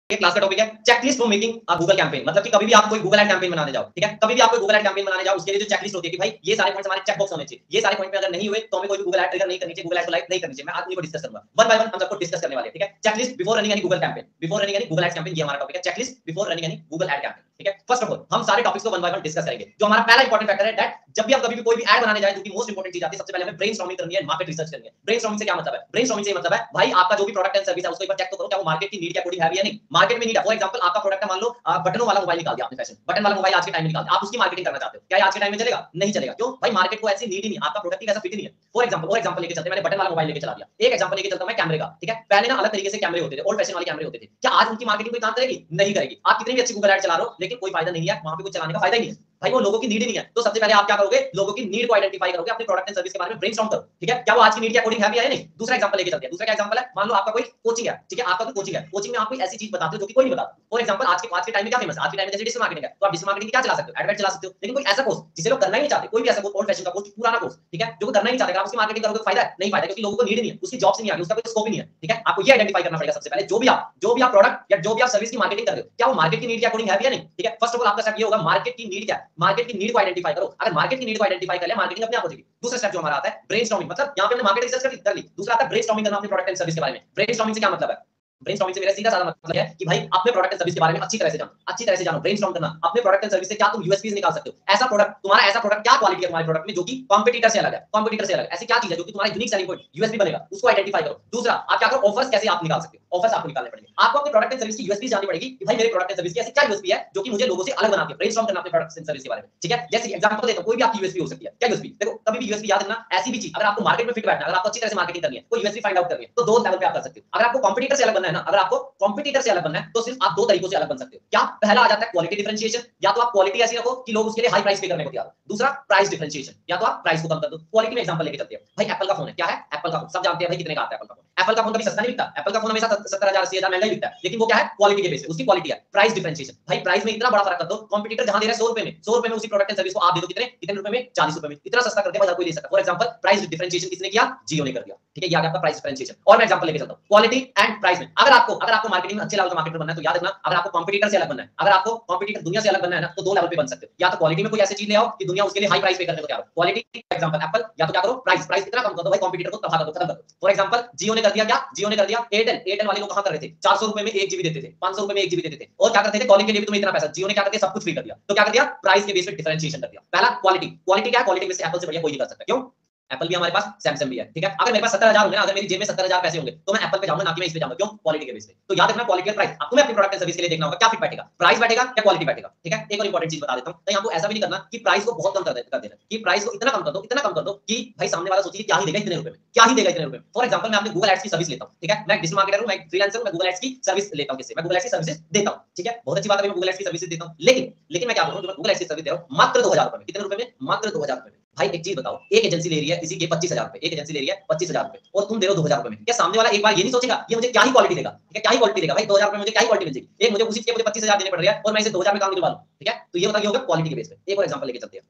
Class का topic है checklist for making a Google campaign. मतलब कि कभी भी आप कोई गूगल एड कैंपेन बनाने जाओ, ठीक है, कभी भी आप कोई गूगल एड कैंपेन बनाने जाओ, उसके लिए जो चेकलिस्ट होती है कि भाई ये सारे पॉइंट्स हमारे चेक बॉक्स होने चाहिए, ये सारे पॉइंट पे अगर नहीं हुए तो हमें कोई भी गूगल एड ट्रिगर नहीं करनी चाहिए, गूगल एड को लाइक नहीं करनी चाहिए। मैं आज उनको डिस्कस करूंगा वन बाय वन, हम सबको डिस्कस करने वाले हैं, ठीक है। Checklist before running any Google campaign, before running any Google ad campaign, ये हमारा टॉपिक है checklist before running any Google ad campaign, ठीक है। फर्स्ट ऑफ ऑल हम सारे टॉपिक्स को वन बाय वन डिस्कस करेंगे। जो हमारा पहला इंपॉर्टेंट फैक्टर है दैट जब भी हम कभी भी कोई भी एड बनाने जाए, जो कि मोस्ट इंपॉर्टेंट चीज आती है, सबसे पहले हमें ब्रेनस्टॉर्मिंग करनी है, मार्केट रिसर्च करनी है। ब्रेनस्टॉर्मिंग से क्या मतलब है? ब्रेनस्टॉर्मिंग से मतलब है भाई आपका जो भी प्रोडक्ट एंड सर्विस है उसको एक बार चेक तो करो क्या वो मार्केट की नीड के अकॉर्डिंग है या नहीं। मार्केट में नीड है, फॉर एग्जांपल आपका प्रोडक्ट है, मान लो बटनों वाला मोबाइल निकाल दिया आपने, फैशन बटन वाला मोबाइल आज के टाइम में निकाल दिया, आप उसकी मार्केटिंग करना चाहते हो, क्या ये आज के टाइम में चलेगा? नहीं चलेगा। क्यों भाई? मार्केट को ऐसी नीड ही नहीं, आपका प्रोडक्ट ही वैसा फिट ही नहीं है। फॉर एग्जांपल लेके चलते हैं, मैंने बटन वाला मोबाइल लेके चला दिया। एक एग्जांपल लेके चलता हूं मैं कैमरे का, ठीक है। पहले ना अलग तरीके से कैमरे होते थे, ओल्ड फैशन वाले कैमरे होते थे। क्या आज उनकी मार्केटिंग कोई काम करेगी? नहीं करेगी। आप कितनी भी अच्छी गूगल एड चला रहे हो लेकिन कोई फायदा नहीं है, वहां पे कुछ चलाने का फायदा ही नहीं है भाई, वो लोगों की नीड ही नहीं है। तो सबसे पहले आप क्या करोगे? लोगों की नीड को आइडेंटिफाई करोगे, अपने प्रोडक्ट एंड सर्विस के बारे में ब्रेनस्टॉर्म करो, ठीक है। क्या वो आज की नीड के अकॉर्डिंग है भी या नहीं? दूसरा एग्जांपल लेके चलते हैं। दूसरा क्या एग्जांपल है? मान लो आपका कोई कोचिंग है, ठीक है, आपका कोई कोचिंग है, कोचिंग में आप कोई ऐसी चीज बताते हो जो कि कोई नहीं बताता। फॉर एग्जांपल आज के टाइम में क्या फेमस है? आज के टाइम में जैसे डिजिटल मार्केटिंग है, तो आप डिजिटल मार्केटिंग क्या चला सकते हो? एडवर्ट चला सकते हो। लेकिन कोई ऐसा कोर्स जिसे लोग करना ही नहीं चाहते, कोई भी ऐसा कोर्स, ओल्ड फैशन का कोर्स, पुराना कोर्स, ठीक है, जो करना ही नहीं चाहते, आप उसकी मार्केटिंग करोगे तो फायदा है? नहीं फायदा, क्योंकि लोगों को नीड नहीं है, उसकी जॉब से नहीं आ रही, उसका कोई स्कोप ही नहीं है, ठीक है। आपको ये आइडेंटिफाई करना पड़ेगा सबसे पहले, जो भी आप प्रोडक्ट या जो भी आप सर्विस की मार्केटिंग कर रहे हो, क्या वो मार्केट की नीड के अकॉर्डिंग है या नहीं, ठीक है। फर्स्ट ऑफ ऑल आपका स्टेप ये होगा, मार्केट की नीड क्या है, मार्केट की नीड को आइडेंटिफाई करो। अगर मार्केट की नीड को आइडेंटिफाई कर लिया, मार्केटिंग अपने आप हो जाएगी। दूसरा स्टेप जो हमारा आता है ब्रेनस्टॉर्मिंग, मतलब यहाँ पे हमने मार्केट रिसर्च कर ली। दूसरा आता है ब्रेनस्टॉर्मिंग करना अपने प्रोडक्ट एंड सर्विस के बारे में। ब्रेनस्टॉर्मिंग से क्या मतलब है? ब्रेनस्टॉर्मिंग से मेरा सीधा साधा मतलब है कि भाई अपने प्रोडक्ट एंड सर्विस के बारे में अच्छी तरह से जानो, अच्छी तरह से जानो। ब्रेनस्टॉर्म करना अपने प्रोडक्ट एंड सर्विस से क्या तुम यूएसपीज निकाल सकते हो। ऐसा प्रोडक्ट, तुम्हारा ऐसा प्रोडक्ट, क्या क्वालिटी है तुम्हारे प्रोडक्ट में जो कि कॉम्पिटिटर से अलग है, कॉम्पिटिटर से अलग है। ऐसी क्या चीज है जो कि तुम्हारा यूनिक सेलिंग पॉइंट, यूएसपी बनेगा, उसको आइडेंटिफाई करो। दूसरा आप क्या करो, ऑफर्स कैसे आप निकाल सकते हो, ऑफर्स आपको निकालने पड़ेंगे। आपको अपने प्रोडक्ट एंड सर्विस की यूएसपी जाननी पड़ेगी कि भाई मेरे प्रोडक्ट एंड सर्विस की ऐसी क्या यूएसपी है जो कि मुझे लोगों से अलग बनाती है। ब्रेनस्टॉर्म करना अपने प्रोडक्ट एंड सर्विस के बारे में, ठीक है। जैसे एग्जांपल देता हूं, कोई भी आपकी यूएसपी हो सकती है। क्या यूएसपी? देखो कभी भी यूएसपी याद रखना, ऐसी भी चीज अगर आपको मार्केट में फिट बैठना है, अगर आपको अच्छी तरह से मार्केटिंग करनी है, कोई यूएसपी फाइंड आउट करनी है, तो दो लेवल पे आप कर सकते हो। अगर आपको कॉम्पिटिटर से अलग बनना है ना, अगर आपको कॉम्पिटिटर से अलग बनना है तो सिर्फ आप दो तरीकों से अलग बन सकते हो। क्या? पहला आ जाता है क्वालिटी डिफरेंशिएशन, या तो आप क्वालिटी ऐसी रखो कि लोग उसके लिए हाई प्राइस पे करने को तैयार हो। दूसरा प्राइस डिफरेंशिएशन, या तो आप प्राइस को कम कर दो। क्वालिटी में एग्जांपल लेके चलते हैं, भाई एप्पल का फोन है, क्या है? एप्पल का फोन, सब जानते हैं भाई कितने का आता है एप्पल का फोन। एप्पल का फोन कभी सस्ता नहीं बिकता, एप्पल का फोन हमेशा 70,000 80,000 महंगा ही बिकता है, लेकिन वो क्या है? क्वालिटी के बेस पे, उसकी क्वालिटी है। प्राइस डिफरेंशिएशन, भाई प्राइस में इतना बड़ा फर्क कर दो, कॉम्पिटिटर जहां दे रहा है 100 रुपए में, 100 रुपए में उसी प्रोडक्ट एंड सर्विस को आप दे दो कितने कितने रुपए में? 40 रुपए में। इतना सस्ता करके हर कोई ले सकता है। फॉर एग्जांपल प्राइस डिफरेंशिएशन किसने किया? जियो ने कर दिया, ठीक है। ये आ गया आपका प्राइस डिफरेंशिएशन। और मैं एग्जांपल लेके चलता हूं, क्वालिटी एंड प्राइस में अगर आपको मार्केटिंग में अच्छे लेवल का मार्केटर बनना है तो याद रखना, अगर आपको कॉम्पिटिटर से अलग बनना है, अगर आपको कॉम्पिटिटर दुनिया से अलग बनना है ना, तो दो लेवल पे बन सकते हो। या तो क्वालिटी में कोई ऐसी चीज ले आओ कि दुनिया उसके लिए हाई प्राइस पे करने को तैयार हो, क्वालिटी एग्जांपल एप्पल, या तो क्या करो, प्राइस इतना कम कर दो भाई, कॉम्पिटिटर को तबाह कर दो, खत्म कर दो। फॉर एग्जांपल जियो ने कर दिया, क्या जियो ने कर दिया? एयरटेल वाले लोग कहां कर रहे थे? 400 रुपए में 1 जीबी देते थे, 500 रुपए में 1 जीबी देते थे, और क्या करते थे? कॉलिंग के लिए भी तुम्हें इतना पैसा। जियो ने क्या करते? सब कुछ फ्री कर दिया। तो क्या कर दिया? प्राइस के बेस पे डिफरेंशिएशन कर दिया। पहला क्वालिटी क्या है? क्वालिटी में से एप्पल से बढ़िया कोई नहीं कर सकता। क्यों? एप्पल भी हमारे पास, सैमसंग भी है, ठीक है। अगर मेरे पास 70,000 होंगे ना, अगर मेरी जेब में 70,000 पैसे होंगे तो मैं एप्पल पे जाऊंगा, ना कि मैं इस पे जाऊंगा। क्यों? क्वालिटी के बेस पे। तो याद रखना क्वालिटी और प्राइस। अब तुम्हें अपनी प्रोडक्ट एंड सर्विस के लिए देखना होगा क्या फिट बैठेगा, प्राइस बैठेगा या क्वालिटी बैठेगा, ठीक है। एक और इंपॉर्टेंट चीज बता देता हूं, कहीं आपको ऐसा भी नहीं करना कि प्राइस को बहुत कम कर देना, कि प्राइस को इतना कम कर दो, इतना कम कर दो कि भाई सामने वाला सोचे क्या ही देगा इतने रुपए में, क्या ही देगा इतने रुपए में। फॉर एग्जांपल मैं अपने गूगल एड्स की सर्विस लेता हूं, ठीक है। मैं डिजिटल मार्केटर हूं, मैं फ्रीलांसर हूं, मैं गूगल एड्स की सर्विस लेता हूं। किससे? मैं गूगल एड्स की सर्विसेज देता हूं, ठीक है। बहुत अच्छी बात है, मैं गूगल एड्स की सर्विसेज देता हूं, लेकिन मैं क्या बोल रहा हूं, जो मैं गूगल एड्स की सर्विस दे रहा हूं मात्र 2000 रुपए में। कितने रुपए में? मात्र 2000 रुपए में। भाई एक चीज बताओ, एक एजेंसी ले रही है इसी के 25,000 रुपए, एक एजेंसी ले रही है 25,000 रुपए, और तुम दे रहे हो 2000 रुपए में। क्या सामने वाला एक बार ये नहीं सोचेगा ये मुझे क्या ही क्वालिटी देगा, ठीक है, क्या ही क्वालिटी देगा भाई? 2000 रुपए मुझे क्या ही क्वालिटी मिल जाएगी? एक मुझे उसी के मुझे 25,000 देने पड़ रही है और मैं इसे 2000 में काम दिलवा लूं, ठीक है। तो ये बताइए होगा क्वालिटी के बेस पे। एक और एग्जांपल लेके चलते हैं।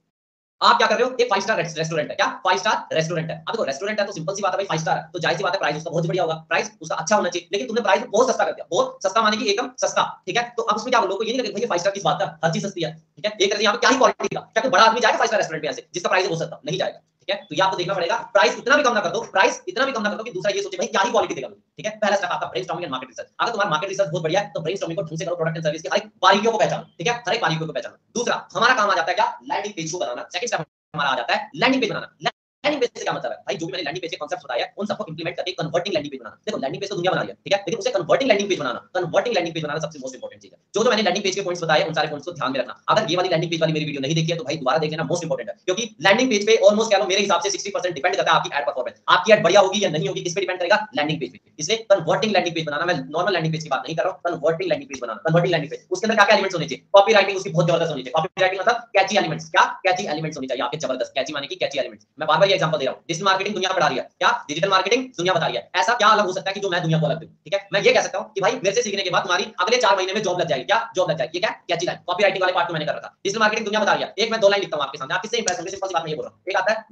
आप क्या कर रहे हो? एक 5 स्टार रेस्टोरेंट है, क्या 5 स्टार रेस्टोरेंट है। अब देखो रेस्टोरेंट है तो सिंपल सी बात है भाई, 5 स्टार है तो जाहिर सी बात है प्राइस उसका बहुत बढ़िया होगा, प्राइस उसका अच्छा होना चाहिए। लेकिन तुमने प्राइस बहुत सस्ता कर दिया, बहुत सस्ता माने कि एकदम सस्ता, ठीक है। तो अब उसमें क्या लोगों को ये नहीं लगे भाई 5 स्टार की बात है, हर चीज सस्ती है, ठीक है। एक तरह से यहाँ पे क्या ही क्वालिटी का, क्या कोई बड़ा आदमी जाएगा 5 स्टार रेस्टोरेंट पे ऐसे जिसका प्राइस है बहुत सस्ता? नहीं जाएगा, ठीक है। तो ये आपको देखना पड़ेगा, प्राइस इतना भी कम ना कर दो, प्राइस इतना भी कम ना कर दो कि दूसरा ये सोचे भाई क्या ही क्वालिटी देगा, ठीक है। पहला स्टेप आपका ब्रेनस्टॉर्मिंग एंड मार्केट रिसर्च। अगर तुम्हारा मार्केट रिसर्च बहुत बढ़िया है तो ब्रेनस्टॉर्मिंग को ढंग से करो, प्रोडक्ट एंड सर्विस की हर एक बारीकियों को पहचानो, ठीक है, हर एक बारीकियों को पहचानो। दूसरा हमारा काम आ जाता है क्या? लैंडिंग पेज को बनाना। सेकंड स्टेप हमारा आ जाता है लैंडिंग पेज बनाना। लैंडिंग पेज से क्या मतलब है भाई? जो भी मैंने लैंडिंग पेज के कांसेप्ट्स बताया उन सबको इंप्लीमेंट करके कन्वर्टिंग लैंडिंग पेज बनाना। देखो लैंडिंग पेज तो दुनिया बना रही है, ठीक है, लेकिन उसे कन्वर्टिंग लैंडिंग पेज बनाना सबसे मोस्ट इंपॉर्टेंट चीज है। जो मैंने लैंडिंग पेज के पॉइंट्स बताए उन सारे पॉइंट्स को ध्यान में रखना। अगर ये वाली लैंडिंग पेज वाली मेरी वीडियो नहीं देखी है तो भाई दोबारा देख लेना, मोस्ट इंपॉर्टेंट है। क्योंकि लैंडिंग पेज पे ऑलमोस्ट कह लो मेरे हिसाब से 60% डिपेंड करता है आपकी एड परफॉर्मेंस। आपकी एड बढ़िया होगी या नहीं होगी किस पे डिपेंड करेगा? लैंडिंग पेज पे। इसलिए कन्वर्टिंग लैंडिंग पेज बनाना, मैं नॉर्मल लैंडिंग पेज की बात नहीं कर रहा हूं, कन्वर्टिंग लैंडिंग पेज बनाना। कन्वर्टिंग लैंडिंग पेज उसके अंदर क्या एलिमेंट्स होने चाहिए? कॉपी राइटिंग उसकी बहुत जबरदस्त होनी चाहिए। कॉपी राइटिंग मतलब कैची एलिमेंट्स, क्या कैची एलिमेंट्स होनी चाहिए आपके जबरदस्त। कैची माने कि कैची एलिमेंट्स। मैं बार-बार ये एग्जांपल दे रहा हूं, डिजिटल मार्केटिंग दुनिया बढ़ा रही है, क्या डिजिटल मार्केटिंग दुनिया बता रही है। ऐसा क्या अलग हो सकता है कि जो मैं दुनिया को अलग दूं, ठीक है। मैं ये कह सकता हूं कि भाई मेरे से सीखने के बाद तुम्हारी अगले 4 महीने में जॉब लग जाएगी, क्या जॉब लग जाएगी, ये क्या कैची लाइन। कॉपी राइटिंग वाले पार्ट को मैंने कर रखा, डिजिटल मार्केटिंग दुनिया बता रही है। एक मैं 2 लाइन लिखता हूं आपके सामने, आप किससे इंप्रेस होंगे? सिंपल सी बात मैं ये बोल रहा हूं। एक आता है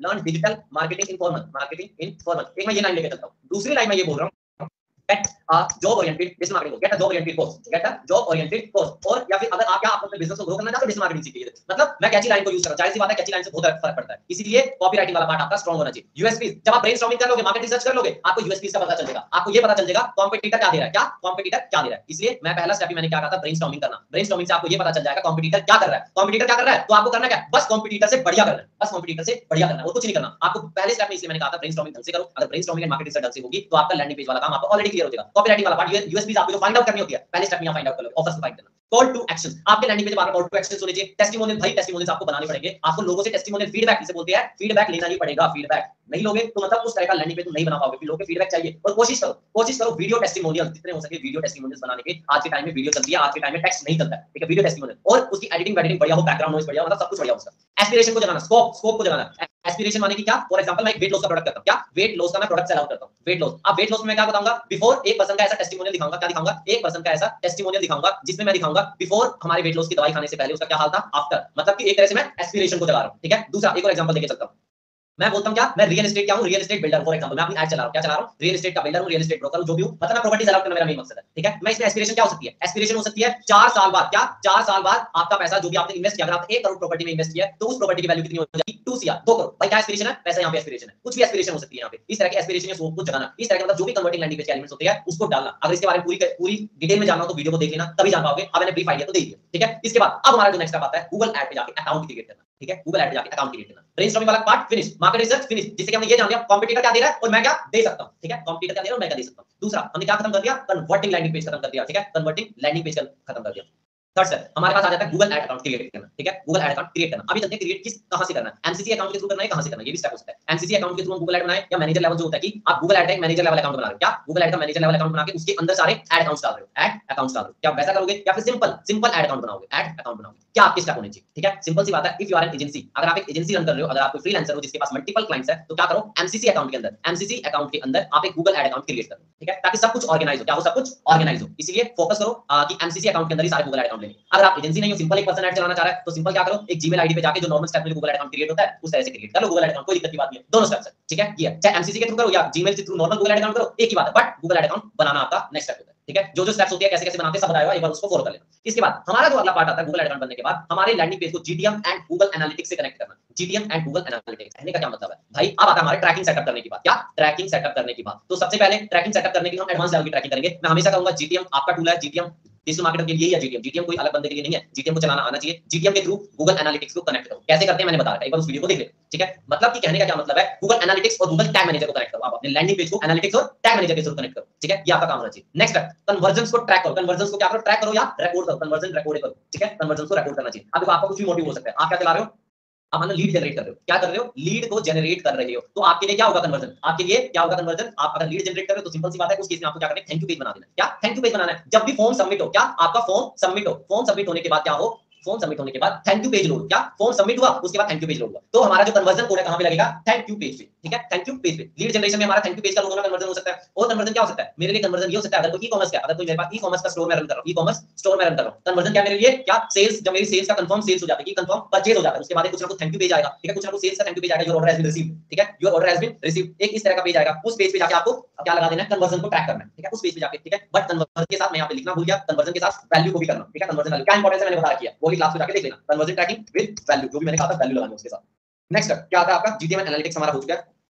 learn digital marketing in 4 month, marketing in 4 month. एक मैं ये लाइन लेके चलता हूं। दूसरी लाइन मैं ये बोल रहा हूं get a job oriented digital marketing course, get a job oriented course, get a job oriented course. और या फिर अगर आप क्या अपने बिजनेस को ग्रो करना चाहते हो डिजिटल मार्केटिंग सीखिए। मतलब मैं कैची लाइन को यूज कर रहा हूं, जाहिर सी बात है कैची लाइन से बहुत फर्क पड़ता है, इसीलिए कॉपीराइटिंग वाला पार्ट आपका स्ट्रांग होना चाहिए। यूएसपी जब आप ब्रेनस्टॉर्मिंग कर लोगे, मार्केट रिसर्च कर लोगे, आपको यूएसपी का पता चल जाएगा, आपको ये पता चल जाएगा कॉम्पिटिटर क्या दे रहा है, क्या कॉम्पिटिटर क्या दे रहा है। इसलिए मैं पहला स्टेप ही मैंने क्या कहा था, ब्रेनस्टॉर्मिंग करना। ब्रेनस्टॉर्मिंग से आपको ये पता चल जाएगा कॉम्पिटिटर क्या कर रहा है, कॉम्पिटिटर क्या कर रहा है, तो आपको करना क्या, बस कॉम्पिटिटर से बढ़िया करना है, बस कॉम्पिटिटर से बढ़िया करना है और कुछ नहीं करना। आपको पहले स्टेप में इसलिए मैंने कहा था ब्रेनस्टॉर्मिंग ढंग से करो। अगर ब्रेनस्टॉर्मिंग एंड मार्केट रिसर्च ढंग से होगी तो आपका लैंडिंग पेज वाला काम आपको ऑलरेडी क्लियर हो जाएगा। कॉपीराइटिंग वाला पार्ट, यूएसपी आपको जो फाइंड आउट करनी होती है पहले स्टेप में फाइंड आउट कर लो, ऑफर्स को फाइंड करना। कॉल टू एक्शन, आपके लैंडिंग पेज पर कॉल टू एक्शन होने चाहिए। टेस्टिमोनियल, भाई टेस्टिमोनियल्स आपको बनाने पड़ेंगे, आपको लोगों से टेस्टिमोनियल फीडबैक जिसे बोलते हैं, फीडबैक लेना ही पड़ेगा। फीडबैक नहीं लोगे तो मतलब उस तरह का लैंडिंग पेज तुम नहीं बना पाओगे, लोगों के फीडबैक चाहिए। और कोशिश करो वीडियो टेस्टिमोनियल जितने हो सके वीडियो टेस्टिमोनियल्स बनाने के। आज के टाइम में वीडियो चलती है, आज के टाइम में टेक्स्ट नहीं चलता है, ठीक है, वीडियो टेस्टिमोनियल और उसकी एडिटिंग वेडिटिंग बढ़िया हो, बैकग्राउंड नॉइज बढ़िया हो, मतलब सब कुछ बढ़िया हो उसका। एस्पिरेशन को जगाना, स्कोप को जगाना। एस्पिरेशन माने कि क्या, फॉर एग्जांपल मैं एक वेट लॉस का प्रोडक्ट करता हूं, क्या वेट लॉस का मैं प्रोडक्ट सेल आउट करता हूं, वेट लॉस। अब वेट लॉस में मैं क्या बताऊंगा, बिफोर एक पर्सन का ऐसा टेस्टिमोनियल दिखाऊंगा, क्या दिखाऊंगा, एक पर्सन का ऐसा टेस्टिमोनियल दिखाऊंगा जिसमें मैं दिखाऊंगा बिफोर हमारे वेट लॉस की दवाई खाने से पहले उसका क्या हाल था, आफ्टर। मतलब कि एक तरह से मैं एस्पिरेशन को जगा रहा हूं, ठीक है। दूसरा एक और एग्जांपल देके चलता हूं, मैं बोलता हूं क्या, मैं रियल एस्टेट क्या हूं, real estate builder. For example मैं अपनी ऐड चला रहा हूं, क्या चला रहा हूं, रियल एस्टेट का बिल्डर हूं, रियल एस्टेट ब्रोकर हूं, जो भी हूं, मतलब मैं प्रॉपर्टी सेल आउट करना मेरा मेन मकसद है, ठीक है। मैं इसमें एस्पिरेशन क्या हो सकती है, एस्पिरेशन हो सकती है 4 साल बाद, क्या 4 साल बाद आपका पैसा जो भी आपने इन्वेस्ट किया, अगर आपने 1 करोड़ प्रॉपर्टी में इन्वेस्ट किया है तो उस प्रॉपर्टी की वैल्यू कितनी हो जाएगी, 2 सीआर, 2 करोड़। भाई क्या एस्पिरेशन है, पैसा यहां पे एस्पिरेशन है, कुछ भी एस्पिरेशन हो सकती है यहां पे। इस तरह के एस्पिरेशन या सोच को जगाना, इस तरह के मतलब जो भी कन्वर्टिंग लैंडिंग पेज के एलिमेंट्स होते हैं उसको डालना। अगर इसके बारे में पूरी डिटेल में जानना हो तो वीडियो को देख लेना, तभी जान पाओगे। अब मैंने ब्रीफ आइडिया तो दे दिया, ठीक है। इसके बाद अब हमारा जो नेक्स्ट स्टेप आता है, गूगल ऐड पे जाके अकाउंट क्रिएट करना, ठीक है। गूगल ऐड पे जाके अकाउंट क्रिएट करना, ब्रेनस्टॉर्मिंग वाला part finish, market research finish, जिससे कि हमने ये जान लिया कॉम्पिटिटर क्या दे रहा है और मैं क्या दे सकता हूं, ठीक है। कॉम्पिटिटर क्या दे रहा है और मैं क्या दे सकता हूं। दूसरा हमने क्या खत्म कर दिया, कन्वर्टिंग लैंडिंग पेज खत्म कर दिया, ठीक है, कन्वर्टिंग लैंडिंग पेज खत्म कर दिया। थर्ड स्टेप हमारे पास आ जाता है गूगल ऐड अकाउंट क्रिएट करना, ठीक है। गूगल ऐड अकाउंट क्रिएट करना, अभी चलते हैं क्रिएट किस कहां से करना है, एमसीसी अकाउंट के थ्रू करना है, कहां से करना है, ये भी स्टेप हो सकता है। एमसीसी अकाउंट के थ्रू गूगल ऐड बनाए या मैनेजर लेवल जो होता है कि आप गूगल ऐड का एक मैनेजर लेवल अकाउंट बना रहे हो, क्या गूगल ऐड का मैनेजर लेवल अकाउंट बना के उसके अंदर सारे ऐड अकाउंट्स डाल रहे हो, ऐड अकाउंट्स डाल रहे हो, क्या वैसा करोगे या फिर सिंपल ऐड अकाउंट बनाओगे, ऐड अकाउंट बनाओगे। क्या आपके स्टेप होने चाहिए, ठीक है। सिंपल सी बात है, if you are an agency, अगर आप एक एजेंसी रन कर रहे हो, अगर आप कोई फ्रीलांसर हो जिसके पास मल्टीपल क्लाइंट्स है, तो क्या करो, एमसीसी अकाउंट के अंदर, एमसीसी अकाउंट के अंदर आप एक गूगल ऐड अकाउंट क्रिएट करो, ठीक है, ताकि सब कुछ ऑर्गेनाइज हो, क्या हो, सब कुछ ऑर्गेनाइज हो। इसीलिए फोकस करो कि एमसीसी अकाउंट के अंदर ही सारे गूगल ऐड अकाउंट लेने। अगर आप एजेंसी नहीं हो, सिंपल एक पर्सन ऐड चलाना चाह रहा है, तो सिंपल क्या करो, एक जीमेल आईडी पे जाके जो नॉर्मल स्टेप में गूगल ऐड अकाउंट क्रिएट होता है उस तरह से क्रिएट कर लो गूगल ऐड अकाउंट, कोई दिक्कत की बात नहीं है, दोनों स्टेप्स है, ठीक है। ये चाहे एमसीसी के थ्रू करो या जीमेल के through normal Google add account करो, एक ही बात है, बट गूगल ऐड अकाउंट बनाना आपका नेक्स्ट स्टेप होता है, ठीक है। जो स्टेप्स होती है कैसे कैसे बनाते हैं सब बताया हुआ, एक बार उसको फॉलो कर लेना। इसके बाद हमारा जो अगला पार्ट आता है गूगल ऐड अकाउंट बनने के बाद, हमारे लैंडिंग पेज को जीटीएम एंड गूगल एनालिटिक्स से कनेक्ट करना। जीटीएम एंड गूगल एनालिटिक्स कहने का क्या मतलब है भाई, अब आता है हमारे ट्रैकिंग सेटअप करने की बात, क्या ट्रैकिंग सेटअप करने की बात। तो सबसे पहले ट्रैकिंग सेटअप करने के लिए हम एडवांस लेवल की ट्रैकिंग करेंगे। मैं हमेशा कहूंगा जीटीएम आपका टूल है, जीटीएम डिजिटल मार्केटर के लिए या जीटीएम कोई अलग बंदे के लिए नहीं है, जीटीएम को चलाना आना चाहिए। जीटीएम के थ्रू गूगल एनालिटिक्स को कनेक्ट करो, कैसे करते हैं मैंने बताया, एक बार उस वीडियो को देख ले, ठीक है। मतलब कि कहने का क्या मतलब है, गूगल एनालिटिक्स और गूगल टैग मैनेजर को कनेक्ट करो, आप अपने लैंडिंग पेज को एनालिटिक्स और टैग मैनेजर के थ्रू कनेक्ट करो, ठीक है, ये आपका काम होना चाहिए। नेक्स्ट है कन्वर्जन्स को ट्रैक करो, कन्वर्जन्स को क्या करो, ट्रैक करो या रिकॉर्ड करो, कन्वर्जन रिकॉर्ड करो, ठीक है, कन्वर्जन्स को रिकॉर्ड करना चाहिए। अब देखो आपका कुछ भी मोटिव हो सकता है, आप क्या चला रहे हो, आप मान लो लीड जनरेट कर रहे हो, क्या कर रहे हो, लीड को जनरेट कर रहे हो, तो आपके लिए क्या होगा कन्वर्जन, आपके लिए क्या होगा कन्वर्जन। आप अगर लीड जनरेट कर रहे हो तो सिंपल सी बात है, उस केस में आपको क्या करना है, थैंक यू पेज बना देना है, क्या थैंक यू पेज बनाना है। जब भी फॉर्म सबमिट हो, क्या आपका फॉर्म सबमिट हो, फॉर्म सबमिट होने के बाद क्या हो, फॉर्म सबमिट होने के बाद थैंक यू पेज लोड, क्या फॉर्म सबमिट हुआ उसके बाद थैंक यू पेज लोड हुआ, तो हमारा जो कन्वर्जन कोड है कहां पे लगेगा, थैंक यू पेज पे, ठीक है, थैंक यू पेज पे। लीड जनरेशन में हमारा थैंक यू पेज का लोगो में कन्वर्जन हो सकता है। और कन्वर्जन क्या हो सकता है, मेरे लिए कन्वर्जन ये हो सकता है, अगर कोई ई-कॉमर्स का, अगर कोई मेरे पास ई-कॉमर्स का स्टोर में रन कर रहा हूं, ई-कॉमर्स स्टोर में रन कर रहा हूं, कन्वर्जन क्या मेरे लिए, क्या सेल्स, जब मेरी सेल्स का कंफर्म सेल्स हो जाता है कि कंफर्म परचेज हो जाता है, उसके बाद कुछ ना कुछ थैंक यू पेज आएगा, ठीक है, कुछ ना कुछ सेल्स का थैंक यू पेज आएगा, your order has been received, ठीक है, your order has been received, एक इस तरह का पेज आएगा। उस पेज पे जाके आपको क्या लगा देना है, कन्वर्जन को ट्रैक करना है, ठीक है, उस पेज पे जाके, ठीक है। बट कन्वर्जन के साथ मैं यहां पे लिखना भूल गया, कन्वर्जन के साथ वैल्यू को भी करना, ठीक है, कन्वर्जन वैल्यू क्या इंपॉर्टेंस है मैंने बता रखी है, वो भी क्लास में जाके देख लेना, कन्वर्जन ट्रैकिंग विद वैल्यू, जो भी मैंने कहा था वैल्यू लगानी उसके साथ। नेक्स्ट क्या आता है आपका, जीटीएम एनालिटिक्स हमारा हो चुका है।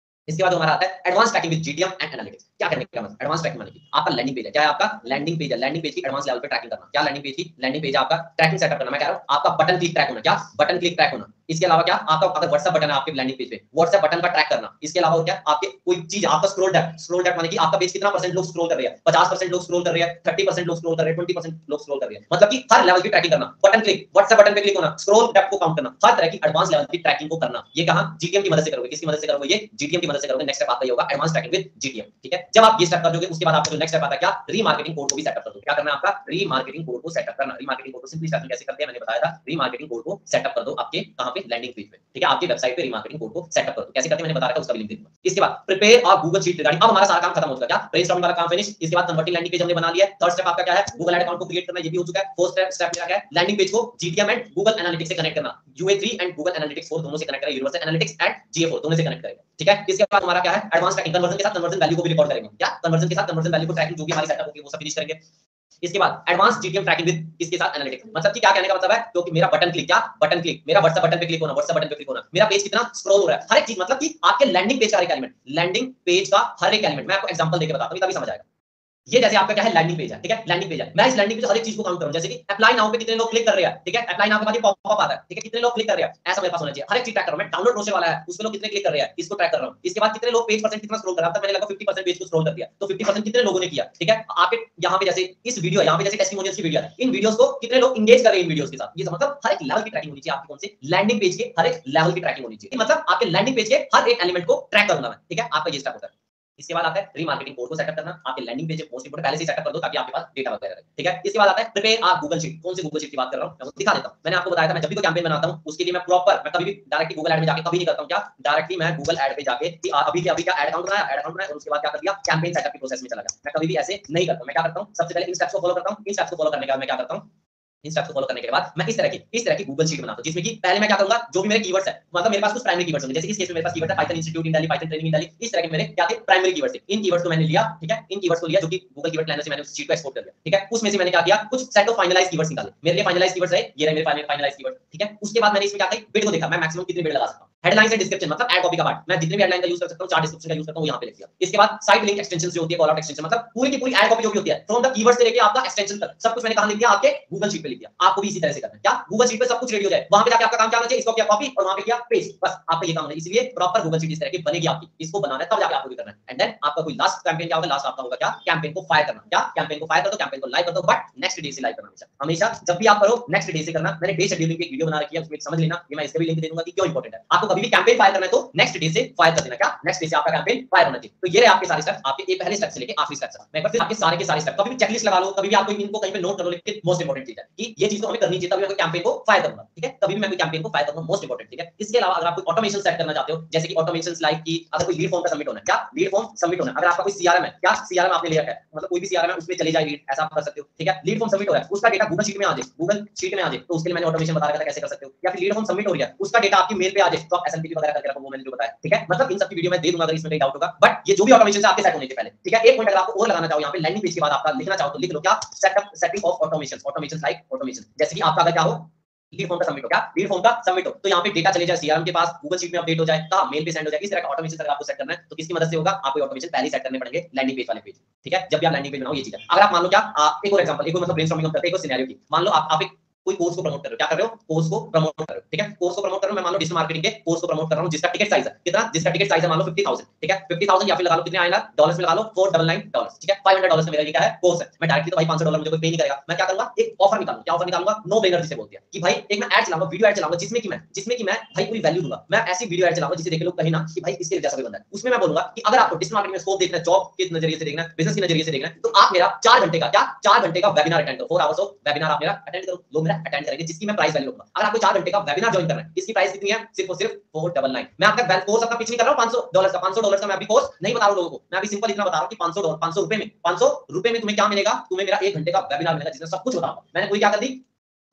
इसके बाद हमारा आता है advance tracking with GTM and analytics. क्या करने का मतलब, एडवांस ट्रैकिंग मतलब आपका लैंडिंग पेज है, क्या है आपका लैंडिंग पेज है, लैंडिंग पेज की एडवांस लेवल पे ट्रैकिंग करना, क्या लैंडिंग पेज की, लैंडिंग पेज आपका ट्रैकिंग सेटअप करना। मैं कह रहा हूं आपका बटन क्लिक ट्रैक होना, क्या बटन क्लिक ट्रैक होना। इसके अलावा क्या आपका अगर व्हाट्सएप बटन है आपके लैंडिंग पेज पे, व्हाट्सएप बटन का ट्रैक करना। इसके अलावा क्या आपके कोई चीज आपका स्क्रॉल टैप माने कि आपका पेज कितना परसेंट लोग स्क्रॉल कर रहे हैं, 50% लोग स्क्रॉल कर रहे हैं, 30% लोग स्क्रॉल कर रहे हैं, 20% लोग स्क्रॉल कर रहे हैं, मतलब कि हर लेवल की ट्रैकिंग करना। बटन क्लिक, व्हाट्सएप बटन पे क्लिक होना, स्क्रॉल टैप को काउंट करना, हर तरह की एडवांस लेवल की ट्रैकिंग को करना। ये कहां, जीटीएम की मदद से करोगे, किसकी मदद से करोगे, ये जीटीएम की मदद से करोगे। नेक्स्ट स्टेप आपका ये होगा एडवांस ट्रैकिंग विद जीटीएम, ठीक है। जब आप ये स्टेप कर दोगे उसके बाद आपका जो नेक्स्ट स्टेप आता है क्या, रीमार्केटिंग कोड को भी सेटअप कर दो। क्या करना है आपका, रीमार्केटिंग कोड को सेटअप करना। रीमार्केटिंग कोड को सिंपली स्टार्टिंग कैसे करते हैं मैंने बताया था, रीमार्केटिंग कोड को सेटअप कर दो आपके कहां पे, लैंडिंग पेज पे, ठीक है, आपकी वेबसाइट पे रीमार्केटिंग कोड को सेटअप कर दो। कैसे करते हैं मैंने बताया था, उसका भी लिंक दे दूंगा। इसके बाद प्रिपेयर और गूगल शीट रिगार्डिंग, अब हमारा सारा काम खत्म हो चुका है, क्या ब्रेनस्टॉर्मिंग वाला काम फिनिश। इसके बाद कन्वर्टिंग लैंडिंग पेज हमने बना लिया है। थर्ड स्टेप आपका क्या है, गूगल ऐड अकाउंट को क्रिएट करना, ये भी हो चुका है। फोर्थ स्टेप क्या है, लैंडिंग पेज को जीटीएम एंड गूगल एनालिटिक्स से कनेक्ट करना, यूए3 एंड गूगल एनालिटिक्स 4 दोनों से कनेक्ट करेगा, यूनिवर्सल एनालिटिक्स एंड जीए4 दोनों से कनेक्ट करेगा। ठीक है। इसके बाद हमारा क्या है, एडवांस ट्रैकिंग, कन्वर्जन के साथ कन्वर्जन वैल्यू को भी रिकॉर्ड करेंगे। क्या कन्वर्जन के साथ कन्वर्जन वैल्यू को ट्रैकिंग जो भी हमारी सेटअप होगी वो सब फिनिश करेंगे। इसके बाद एडवांस जीटीएम ट्रैकिंग विद इसके साथ एनालिटिक्स, मतलब कि क्या कहने का मतलब है, क्योंकि मेरा बटन क्लिक, क्या बटन क्लिक, मेरा व्हाट्सएप बटन पे क्लिक होना, व्हाट्सएप बटन पे क्लिक होना, मेरा पेज कितना स्क्रॉल हो रहा है, हर एक चीज, मतलब कि आपके लैंडिंग पेज का हर एक एलिमेंट, लैंडिंग पेज का हर एक एलिमेंट मैं आपको एग्जांपल देके बताता हूं तभी समझ आएगा। ये जैसे आपका क्या है, लैंडिंग पेज है, ठीक है, लैंडिंग पेज है, मैं इस लैंडिंग पेज हर एक चीज को काउंट करूं, जैसे कि अप्लाई नाउ पे कितने लोग क्लिक कर रहे हैं, ठीक है, अप्लाई नाउ के बाद ये पॉपअप आता है, ठीक है, कितने लोग क्लिक कर रहे हैं, ऐसा मेरे पास होना चाहिए, हर एक चीज ट्रैक कर रहा हूं मैं। डाउनलोड ब्रोशर वाला है, उसमें लोग कितने क्लिक कर रहे हैं, इसको ट्रैक कर रहा हूं। इसके बाद कितने लोग पेज परसेंट कितना स्क्रॉल कर रहा है, अब तक मैंने लगभग 50% पेज को स्क्रॉल कर दिया, तो 50% कितने लोगों ने किया, ठीक है। आपके यहाँ पे जैसे इस वीडियो, यहाँ पे जैसे टेस्टिमोनियल्स की वीडियो है, इन वीडियोस को कितने लोग एंगेज कर रहे हैं इन वीडियोस के साथ, ये मतलब हर एक लेवल की ट्रैकिंग होनी चाहिए आपकी, कौन से लैंडिंग पेज के हर एक लेवल की ट्रैकिंग होनी चाहिए, मतलब आपके लैंडिंग पेज के हर एक एलिमेंट को ट्रैक करूंगा मैं, ठीक है, आपका ये स्टेप होता है। इसके बाद आता है रीमार्केटिंग कोड को सेटअप करना, आपके लैंडिंग पेज मोस्ट इंपोर्टेंट, पहले से सेटअप कर दो ताकि आपके पास डेटा वगैरह रहे, ठीक है। इसके बाद आता है प्रिपेयर आ गूगल शीट, कौन सी गूगल शीट की बात कर रहा हूं मैं वो दिखा देता हूं। मैंने आपको बताया था मैं जब भी कोई कैंपेन बनाता हूं उसके लिए मैं प्रॉपर, मैं कभी भी डायरेक्टली गूगल ऐड में जाके कभी नहीं करता हूं, क्या डायरेक्टली मैं गूगल ऐड पे जाके कि अभी के अभी का ऐड अकाउंट बनाया, ऐड अकाउंट बनाया और उसके बाद क्या कर दिया, कैंपेन सेटअप की प्रोसेस में चला गया। मैं कभी भी ऐसे नहीं करता हूं, मैं क्या करता हूं, सबसे पहले इन स्टेप्स को फॉलो करता हूं, इन स्टेप्स को फॉलो करने के बाद मैं क्या करता हूं, इन स्टेप्स को फॉलो करने के बाद मैं इस तरह की गूगल शीट बनाता हूं, जिसमें कि पहले मैं क्या करूंगा, जो भी मेरे कीवर्ड्स है, मतलब मेरे पास कुछ प्राइमरी कीवर्ड्स होंगे, जैसे इस केस में मेरे पास कीवर्ड है Python institute in Delhi, Python training in Delhi, इस तरह के मेरे क्या थे, प्राइमरी कीवर्ड्स थे। इन कीवर्ड्स को मैंने लिया, ठीक है, इन कीवर्ड्स को लिया जो कि गूगल कीवर्ड प्लानर से मैंने उस शीट को एक्सपोर्ट कर दिया, ठीक है। उसमें से मैंने क्या किया, कुछ सेट ऑफ फाइनलाइज्ड कीवर्ड्स निकाले, मेरे लिए फाइनलाइज्ड कीवर्ड्स है, ये रहे मेरे फाइनलाइज्ड कीवर्ड, ठीक है। उसके बाद मैंने इसमें क्या किया, बिट को देखा, मैं मैक्सिमम कितने बिट लगा सकता हूं, हेडलाइन से डिस्क्रिप्शन, मतलब एड कॉपी का पार्ट, मैं जितने भी हेडलाइन का यूज कर सकता हूं, चार डिस्क्रिप्शन का यूज करता हूं, यहां पे लिख दिया। इसके बाद साइड लिंक एक्सटेंशंस जो होती है, कॉल आउट एक्सटेंशन, मतलब पूरी की पूरी एड कॉपी जो भी होती है, फ्रॉम द कीवर्ड से लेके आपका एक्सटेंशन तक सब कुछ मैंने कहां लिख दिया, आपके गूगल शीट पे लिख दिया। आपको भी इसी तरह से करना है, क्या गूगल शीट पे सब कुछ रेडी हो जाए, वहां पे जाके आपका काम क्या होना चाहिए, इसको किया कॉपी और वहां पे किया पेस्ट, बस आपका ये काम होना है। इसलिए प्रॉपर गूगल शीट इस तरह की बनेगी आपकी, इसको बनाना है तब जाके आपको भी करना है। एंड देन आपका कोई लास्ट कैंपेन क्या होगा, लास्ट आपका होगा क्या, कैंपेन को फायर करना, क्या कैंपेन को फायर कर दो, कैंपेन को लाइव कर दो, बट नेक्स्ट डे से लाइव करना, हमेशा हमेशा जब भी आप करो नेक्स्ट डे से करना। मैंने डे शेड्यूलिंग की एक वीडियो बना रखी है, उसमें समझ लेना, ये मैं इसका भी लिंक दे दूंगा कि क्यों इंपॉर्टेंट है। आपको कभी भी कैंपेन फायर करना है तो नेक्स्ट डे से फायर कर देना, क्या नेक्स्ट डे से आपका कैंपेन फायर होना चाहिए। तो ये रहे आपके सारे स्टेप्स, आपके एक पहले स्टेप से लेके आखिरी स्टेप तक। मैं एक बार फिर आपके सारे के सारे स्टेप, कभी भी चेकलिस्ट लगा लो, कभी भी आपको इनको कहीं पे नोट कर लो, लेकिन मोस्ट इंपॉर्टेंट चीज है कि ये चीज तो हमें करनी चाहिए, तभी मैं कोई कैंपेन को फायर करूंगा, ठीक है, कभी भी मैं कोई कैंपेन को फायर करूंगा, मोस्ट इंपॉर्टेंट, ठीक है। इसके अलावा अगर आप कोई ऑटोमेशन सेट करना चाहते हो, जैसे कि ऑटोमेशंस लाइक कि अगर कोई लीड फॉर्म का सबमिट होना है, क्या लीड फॉर्म सबमिट होना है, अगर आपका कोई सीआरएम है, क्या सीआरएम आपने ले रखा है, मतलब कोई भी सीआरएम है उसमें चले जाए लीड, ऐसा आप कर सकते हो, ठीक है। लीड फॉर्म सबमिट हो रहा है, उसका डेटा गूगल शीट में आ जाए, गूगल शीट में आ जाए, तो उसके लिए मैंने ऑटोमेशन बता रखा था कैसे कर सकते हो। या फिर लीड फॉर्म सबमिट हो रही है, उसका डेटा आपकी मेल पे आ जाए, तो आप एसएमपीटी वगैरह करके रखो, वो मैंने जो बताया, ठीक है। मतलब इन सब की वीडियो मैं दे दूंगा अगर इसमें कोई डाउट होगा, बट ये जो भी ऑटोमेशन है आपके सेट होने के पहले, ठीक है। एक पॉइंट अगर आपको और लगाना चाहो यहाँ पे लैंडिंग पेज के बाद आपका लिखना चाहो तो लिख लो, क्या setup setting of automation, automation like automation, जैसे कि आपका अगर क्या हो लीड फॉर्म का सबमिट हो, क्या लीड फॉर्म का सबमिट हो, तो यहाँ पे डेटा चले जाए सीआरएम के पास, गूगल शीट में अपडेट हो जाए, कहां मेल पे सेंड हो जाए। इस तरह का ऑटोमेशन अगर आपको सेट करना है तो किसकी मदद से होगा, आपको ऑटोमेशन पहले सेट करने पड़ेंगे लैंडिंग पेज वाले पेज, ठीक है। जब भी आप लैंडिंग पेज बनाओ ये चीज है। अगर आप मान लो क्या एक और एग्जांपल, एक और मतलब ब्रेनस्टॉर्मिंग करते हैं एक और सिनेरियो की, मान लो आप एक कोई कोर्स को प्रमोट कर रहे हो, क्या कर रहे हो, कोर्स को प्रमोट कर रहे हो, ठीक है। कोर्स को प्रमोट कर रहे हो, मैं मान लो डिजिटल मार्केटिंग के कोर्स को प्रमोट कर रहा हूं, जिसका टिकट साइज है कितना, जिसका टिकट साइज है मान लो 50000, ठीक है। 50000 या फिर लगा लो कितने आएगा डॉलर्स में, लगा लो $499, ठीक है। $500 में मेरा ये क्या है, कोर्स है। मैं डायरेक्टली तो भाई $500 मुझे कोई पे नहीं करेगा, मैं क्या करूंगा, एक ऑफर निकालूंगा, क्या ऑफर निकालूंगा, नो ब्रेनर जिसे बोलते हैं कि भाई एक मैं ऐड चलाऊंगा, वीडियो ऐड चलाऊंगा, जिसमें कि मैं भाई पूरी वैल्यू दूंगा। मैं ऐसी वीडियो ऐड चलाऊंगा जिसे देख के लोग कहीं ना कि भाई इसके जैसा कोई बंदा है। उसमें मैं बोलूंगा कि अगर आपको डिजिटल मार्केटिंग में स्कोप देखना है, जॉब के नजरिए से देखना है, बिजनेस के नजरिए से देखना है, तो आप मेरा 4 घंटे का, क्या 4 घंटे का वेबिनार अटेंड करो, 4 आवर्स ऑफ वेबिनार आप मेरा अटेंड करो, लोग मेरा अटेंड करेंगे, जिसकी मैं प्राइस वैल्यू दूंगा। अगर आपको 4 घंटे का वेबिनार ज्वाइन करना है, इसकी प्राइस कितनी है, सिर्फ और सिर्फ 499। मैं आपका कोर्स अपना पिच नहीं कर रहा हूं $500 का, $500 का मैं अभी कोर्स नहीं बता रहा हूं लोगों को, मैं अभी सिंपल इतना बता रहा हूं कि $500 500 रुपए में तुम्हें क्या मिलेगा, तुम्हें मेरा 1 घंटे का वेबिनार मिलेगा जिसमें सब कुछ बताऊंगा। मैंने पूरी क्या कर दी,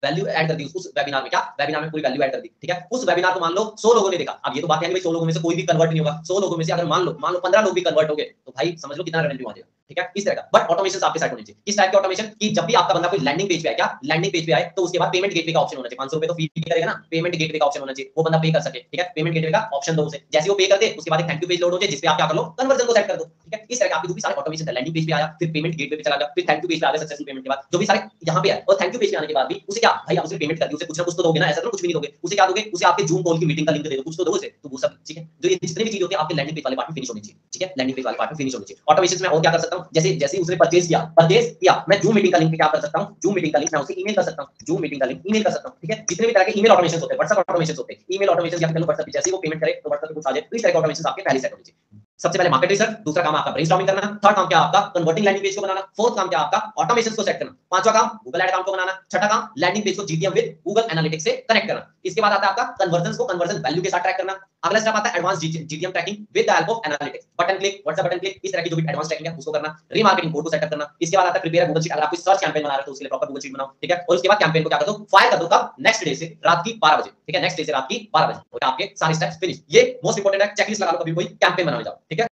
वैल्यू ऐड कर दी उस वेबिनार में, क्या वेबिनार में पूरी वैल्यू ऐड कर दी, ठीक है। उस वेबिनार को मान लो 100 लोगों ने देखा, अब ये तो बात है कि 100 लोगों में से कोई भी कन्वर्ट नहीं होगा, 100 लोगों में से अगर मान लो 15 लोग भी कन्वर्ट हो गए तो भाई समझ लो कितना रेवेन्यू आ जाएगा, ठीक है। इस तरह का बट ऑटोमेशन आपके साइड होने चाहिए। किस टाइप के ऑटोमेशन, कि जब भी आपका बंदा कोई लैंडिंग पेज पे आए, क्या लैंडिंग पेज पे आए, तो उसके बाद पेमेंट गेटवे का ऑप्शन होना चाहिए। 500 रुपए तो फी करेगा ना, पेमेंट गेटवे का ऑप्शन होना चाहिए, वो बंदा पे कर सके, ठीक है। पेमेंट गेटवे का ऑप्शन दो उसे, जैसे वो पे कर दे उसके बाद एक थैंक यू पेज लोड हो जाए, जिसपे आप क्या कर लो, कन्वर्जन को सेट कर दो, ठीक है। इस तरह के आपके जो भी सारे ऑटोमेशन है, लैंडिंग पेज पे आया, फिर पेमेंट गेटवे पे चला गया, फिर थैंक यू पेज पे आ गया सक्सेसफुल पेमेंट के बाद, जो भी सारे यहाँ पे आए और थैंक यू पेज पे आने के बाद भी उसे क्या भाई आप उसे पेमेंट कर दी, उसे कुछ ना कुछ तो दोगे ना, ऐसा तो कुछ भी नहीं दोगे। उसे क्या दोगे, उसे आपके जूम कॉल की मीटिंग का लिंक दे दो, कुछ तो दो उसे, तो वो सब, ठीक है। जो ये जितने भी चीज होती है आपके लैंडिंग पेज वाले पार्ट में फिनिश होनी चाहिए, ठीक है। लैंडिंग पेज वाले पार्ट में फिनिश होनी चाहिए। ऑटोमेशन में और क्या कर सकता हूं, जैसे जैसे उसने परचेज किया मैं जूम मीटिंग का लिंक क्या कर सकता हूं, जूम मीटिंग का लिंक मैं उसे ईमेल कर सकता हूं, जूम मीटिंग का लिंक ईमेल कर सकता हूं, ठीक है। जितने भी तरह के ईमेल ऑटोमेशन होते हैं, व्हाट्सएप ऑटोमेशन होते हैं, ईमेल ऑटोमेशन या फिर व्हाट्सएप जैसे वो पेमेंट करे तो व्हाट्सएप पे कुछ आ जाए, तो इस तरह के ऑटोमेशन आपके पहले सेट होने चाहिए। सबसे पहले मार्केट रिसर्च, दूसरा काम आपका ब्रेनस्टॉर्मिंग करना, थर्ड काम क्या आपका कन्वर्टिंग लैंडिंग पेज को बनाना, फोर्थ काम क्या आपका ऑटोमेशंस को सेट करना, पांचवा काम गूगल ऐड अकाउंट को बनाना, छठा काम लैंडिंग पेज को जीटीएम विद गूगल एनालिटिक्स से कनेक्ट करना। इसके बाद आता है आपका कन्वर्जन को कन्वर्जन वैल्यू के साथ ट्रैक करना, अगला स्टेप आता है advance GTM tracking with the help of analytics, button click, WhatsApp button click, इस तरह की जो भी एडवांस ट्रैकिंग है उसको करना, रीमार्केटिंग कोड को सेटअप करना। इसके बाद आता है प्रिपेयर गूगल शीट, अगर आप कोई सर्च कैंपेन बना रहे हो तो उसके लिए प्रॉपर गूगल शीट बनाओ, ठीक है। और उसके बाद कैंपेन को क्या कर दो, फायर कर दो, कब, नेक्स्ट डे से रात की 12 बजे, ठीक है, नेक्स्ट डे से रात की 12 बजे, और आपके सारे स्टेप्स फिनिश। ये मोस्ट इंपोर्टेंट है, चेकलिस्ट लगा लो कभी कोई कैंपेन बनाने जाओ, ठीक है।